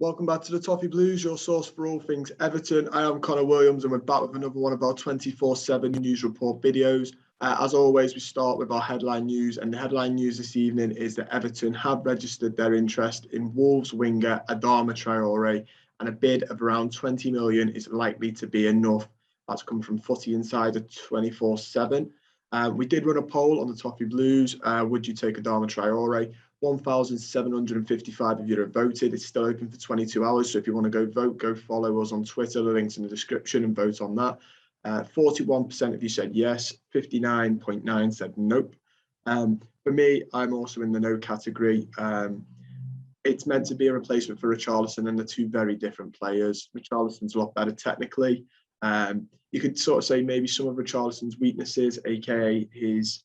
Welcome back to the Toffee Blues, your source for all things Everton. I am Connor Williams and we're back with another one of our 24/7 news report videos. As always, we start with our headline news, and the headline news this evening is that Everton have registered their interest in Wolves winger ADAMA TRAORE, and a bid of around 20 million is likely to be enough. That's come from Footy Insider 24/7. We did run a poll on the Toffee Blues. Would you take ADAMA TRAORE? 1,755 of you have voted. It's still open for 22 hours. So if you want to go vote, go follow us on Twitter. The link's in the description and vote on that. 41% of you said yes. 59.9% said nope. For me, I'm also in the no category. It's meant to be a replacement for Richarlison, and they're two very different players. Richarlison's a lot better technically. You could sort of say maybe some of Richarlison's weaknesses, aka his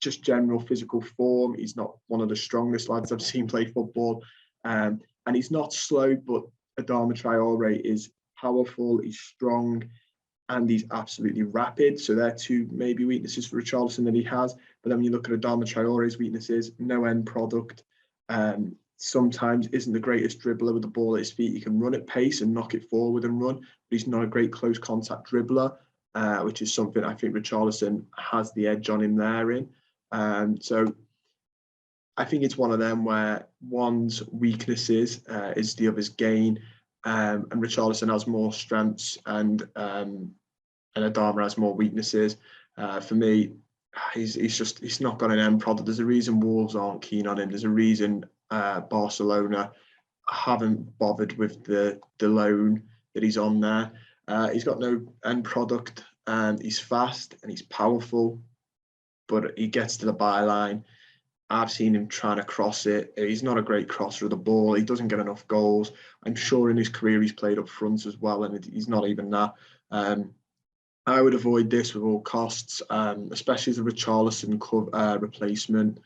just general physical form. He's not one of the strongest lads I've seen play football. And he's not slow, but ADAMA TRAORE is powerful, he's strong, and he's absolutely rapid. So they're two maybe weaknesses for Richarlison that he has. But then when you look at ADAMA TRAORE's weaknesses, no end product. Sometimes isn't the greatest dribbler with the ball at his feet. He can run at pace and knock it forward and run, but he's not a great close contact dribbler, which is something I think Richarlison has the edge on him therein. So I think it's one of them where one's weaknesses is the other's gain, and Richarlison has more strengths and ADAMA has more weaknesses. For me, he's not got an end product. There's a reason Wolves aren't keen on him. There's a reason Barcelona haven't bothered with the loan that he's on there. He's got no end product, and he's fast and he's powerful, but he gets to the byline. I've seen him trying to cross it. He's not a great crosser of the ball. He doesn't get enough goals. I'm sure in his career he's played up front as well, and he's not even that. I would avoid this with all costs, especially as a Richarlison replacement.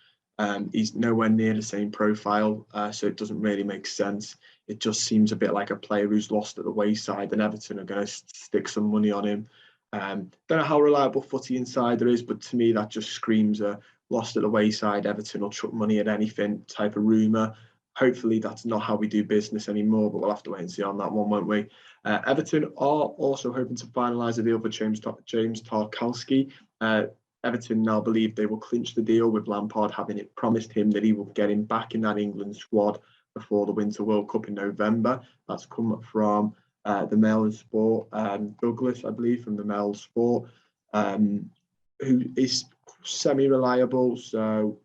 He's nowhere near the same profile, so it doesn't really make sense. It just seems a bit like a player who's lost at the wayside, and Everton are going to stick some money on him. Don't know how reliable Footy Insider is, but to me that just screams a lost at the wayside, Everton will chuck money at anything type of rumour. Hopefully that's not how we do business anymore, but we'll have to wait and see on that one, won't we? Everton are also hoping to finalise a deal for James Tarkowski. Everton now believe they will clinch the deal, with Lampard having it promised him that he will get him back in that England squad before the Winter World Cup in November. That's come from the Mail and Sport, Douglas, I believe, from the Mail Sport, who is semi-reliable. So,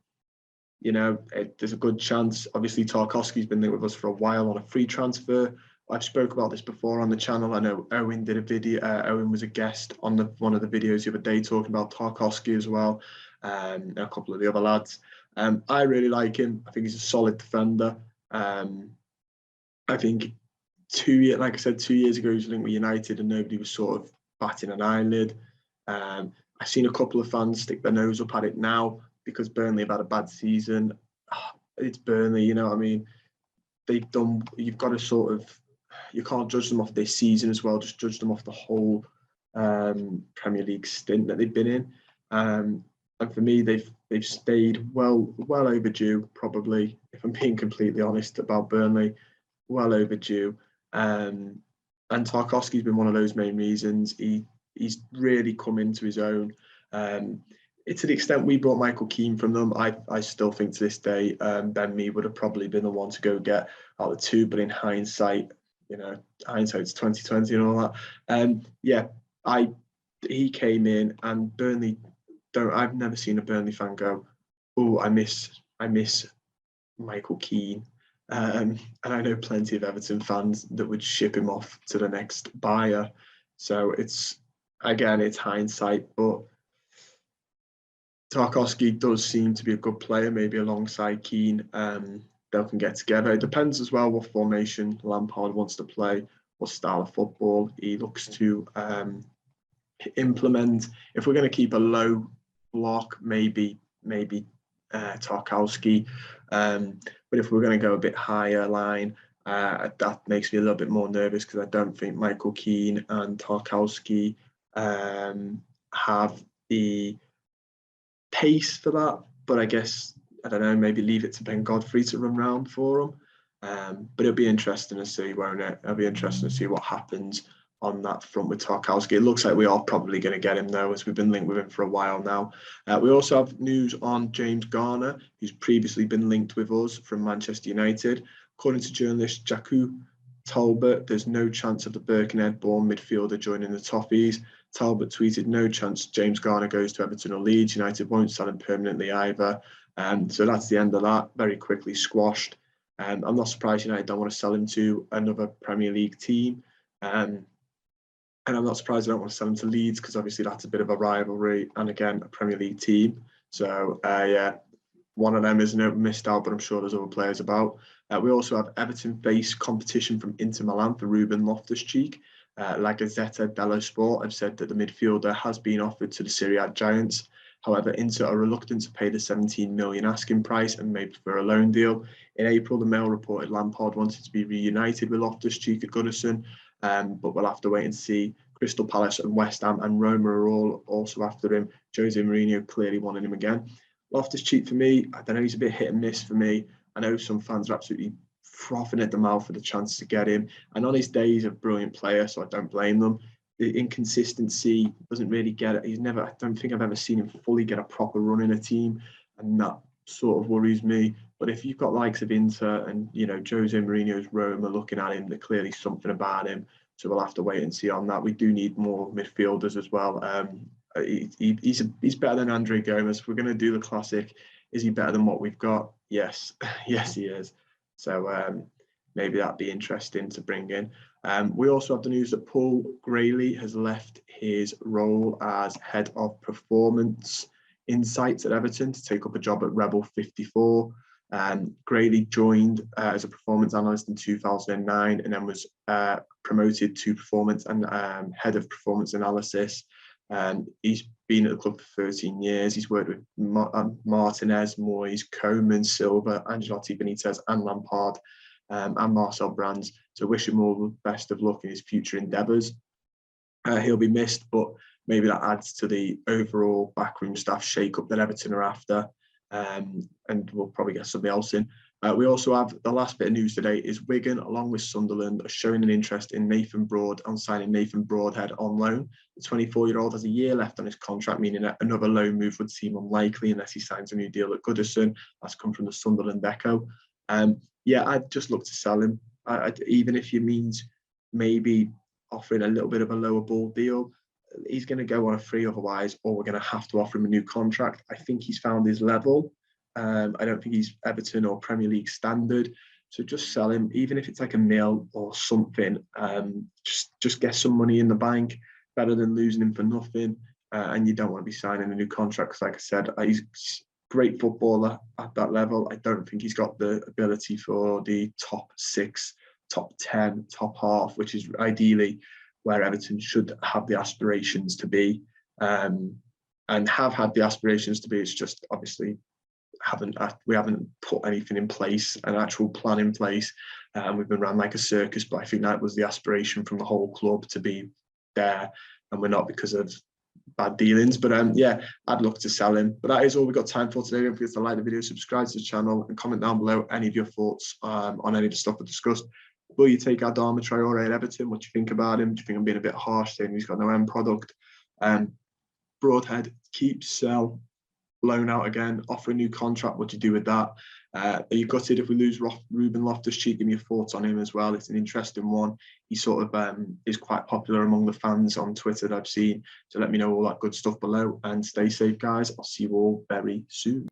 you know, there's a good chance. Obviously, Tarkowski's been there with us for a while on a free transfer. I've spoke about this before on the channel. I know Owen did a video. Owen was a guest on one of the videos the other day talking about Tarkowski as well, and a couple of the other lads. I really like him. I think he's a solid defender. I think 2 years ago, he was linked with United and nobody was sort of batting an eyelid. I've seen a couple of fans stick their nose up at it now because Burnley have had a bad season. It's Burnley, you know what I mean? You've got to sort of, you can't judge them off this season as well, just judge them off the whole Premier League stint that they've been in. And for me, they've stayed well overdue, probably, if I'm being completely honest about Burnley, well overdue. And Tarkowski's been one of those main reasons. He's really come into his own. To the extent we brought Michael Keane from them, I still think to this day Ben Mee would have probably been the one to go get out of the two. But in hindsight, you know, hindsight's 2020 and all that. He came in, and Burnley I've never seen a Burnley fan go, "Oh, I miss Michael Keane." And I know plenty of Everton fans that would ship him off to the next buyer. So it's hindsight, but Tarkowski does seem to be a good player, maybe alongside Keane. They can get together. It depends as well what formation Lampard wants to play, what style of football he looks to implement. If we're going to keep a low block, maybe Tarkowski. But if we're going to go a bit higher line, that makes me a little bit more nervous because I don't think Michael Keane and Tarkowski have the pace for that. But I guess, I don't know, maybe leave it to Ben Godfrey to run round for them. But it'll be interesting to see, won't it? It'll be interesting to see what happens on that front with Tarkowski. It looks like we are probably going to get him, though, as we've been linked with him for a while now. We also have news on James Garner, who's previously been linked with us from Manchester United. According to journalist Jaku Talbot, there's no chance of the Birkenhead-born midfielder joining the Toffees. Talbot tweeted, "No chance James Garner goes to Everton or Leeds. United won't sell him permanently either." So that's the end of that, very quickly squashed. I'm not surprised United don't want to sell him to another Premier League team. And I'm not surprised they don't want to sell him to Leeds, because obviously that's a bit of a rivalry, and again, a Premier League team. So yeah, one of them isn't missed out, but I'm sure there's other players about. We also have Everton face competition from Inter Milan for Ruben Loftus-Cheek. La Gazzetta dello Sport have said that the midfielder has been offered to the Serie A giants. However, Inter are reluctant to pay the 17 million asking price and may prefer a loan deal. In April, the Mail reported Lampard wanted to be reunited with Loftus-Cheek at Goodison, but we'll have to wait and see. Crystal Palace and West Ham and Roma are all also after him. Jose Mourinho clearly wanted him again. Loftus-Cheek, for me, I don't know, he's a bit hit and miss for me. I know some fans are absolutely frothing at the mouth for the chance to get him. And on his day, he's a brilliant player, so I don't blame them. The inconsistency doesn't really get it. I don't think I've ever seen him fully get a proper run in a team, and that sort of worries me. But if you've got likes of Inter and, Jose Mourinho's Roma looking at him, there's clearly something about him. So we'll have to wait and see on that. We do need more midfielders as well. He's better than Andre Gomes. We're going to do the classic. Is he better than what we've got? Yes, yes, he is. So maybe that'd be interesting to bring in. We also have the news that Paul Grayley has left his role as head of performance insights at Everton to take up a job at Rebel 54. Grayley joined as a performance analyst in 2009 and then was promoted to performance and head of performance analysis. He's been at the club for 13 years. He's worked with Martinez, Moyes, Koeman, Silva, Ancelotti, Benitez, and Lampard, and Marcel Brands. So wish him all the best of luck in his future endeavours. He'll be missed, but maybe that adds to the overall backroom staff shake-up that Everton are after. And we'll probably get somebody else in. We also have the last bit of news today is Wigan, along with Sunderland, are showing an interest in Nathan Broad and signing Nathan Broadhead on loan. The 24-year-old has a year left on his contract, meaning that another loan move would seem unlikely unless he signs a new deal at Goodison. That's come from the Sunderland Echo. Yeah, I'd just look to sell him, even if it means maybe offering a little bit of a lower ball deal. He's going to go on a free otherwise, or we're going to have to offer him a new contract. I think he's found his level. I don't think he's Everton or Premier League standard. So just sell him, even if it's like a mil or something. Just get some money in the bank, better than losing him for nothing. And you don't want to be signing a new contract because, like I said, he's a great footballer at that level. I don't think he's got the ability for the top 6, top 10, top half, which is ideally where Everton should have the aspirations to be, and have had the aspirations to be. It's just obviously we haven't put anything in place, an actual plan in place. We've been run like a circus, but I think that was the aspiration from the whole club to be there, and we're not because of bad dealings. But yeah, I'd look to sell him. But that is all we've got time for today. Don't forget to like the video, subscribe to the channel, and comment down below any of your thoughts on any of the stuff we discussed. Will you take ADAMA TRAORE at Everton? What do you think about him? Do you think I'm being a bit harsh saying he's got no end product? Broadhead, keep, sell, loan out again, offer a new contract. What do you do with that? Are you gutted if we lose Ruben Loftus-Cheek? Give me your thoughts on him as well. It's an interesting one. He sort of is quite popular among the fans on Twitter that I've seen. So let me know all that good stuff below, and stay safe, guys. I'll see you all very soon.